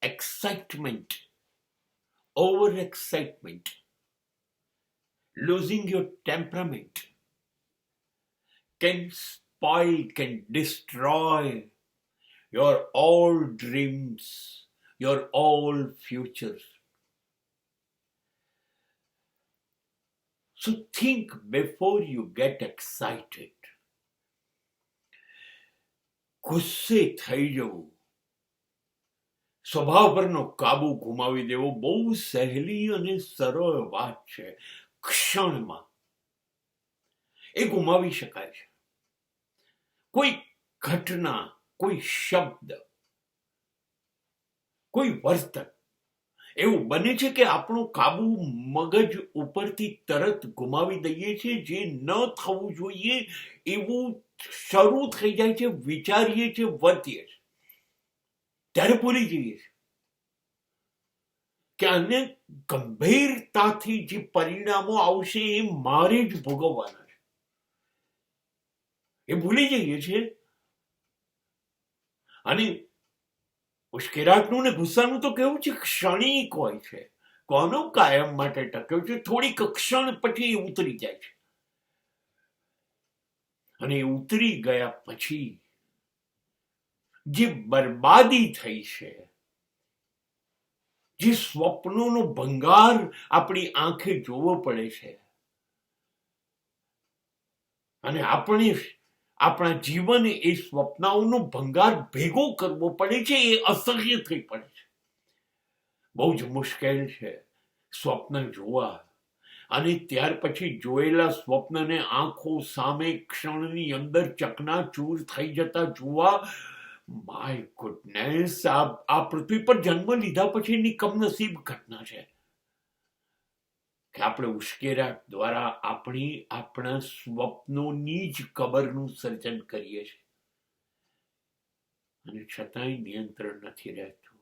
excitement, over excitement, losing your temperament can spoil, can destroy your all dreams, your all futures. So think before you get excited. ગુસ્સે થઈ જવું, સ્વભાવ પરનો કાબુ ગુમાવી દેવો બહુ સહેલી અને સરળ વાત છે. ક્ષણમાં એ ગુમાવી શકાય છે. કોઈ ઘટના, કોઈ શબ્દ, કોઈ વર્તન એવું બને છે કે આપણો કાબુ મગજ ઉપરથી તરત ગુમાવી દઈએ છીએ. જે ન થવું જોઈએ એવું શરૂ થઈ જાય છે, વિચારીએ છીએ, વર્તીએ છીએ, ત્યારે ભૂલી જઈએ છીએ કે આને ગંભીરતાથી જે પરિણામો આવશે એ મારે જ ભોગવવાના છે. એ ભૂલી જઈએ છીએ. અને ઉશ્કેરાટનું ને ગુસ્સાનું તો કેવું છે, ક્ષણિક હોય છે. કોનો કાયમ માટે ટક્યો છે, થોડીક ક્ષણ પછી ઉતરી જાય છે. અને ઉતરી ગયા પછી જે બરબાદી થઈ છે, જે સ્વપ્નોનો ભંગાર આપણી આંખે જોવો પડે છે, અને આપણે આપણા જીવને એ સ્વપ્નાઓનો ભંગાર ભેગો કરવો પડે છે, એ અસહ્ય થઈ પડે છે. બહુ જ મુશ્કેલ છે સ્વપ્ન જોવા. અને ત્યાર પછી જોયેલા સ્વપ્નને આંખો સામે ક્ષણની અંદર ચકનાચૂર થઈ જતા જોવા. માય ગુડનેસ, આ પૃથ્વી પર જન્મ લીધા પછીની કમનસીબ ઘટના છે કે આપણે ઉશ્કેરાટ દ્વારા આપણા સ્વપ્નોની જ કબરનું સર્જન કરીએ છીએ, અને છતાંય નિયંત્રણ નથી રહેતું.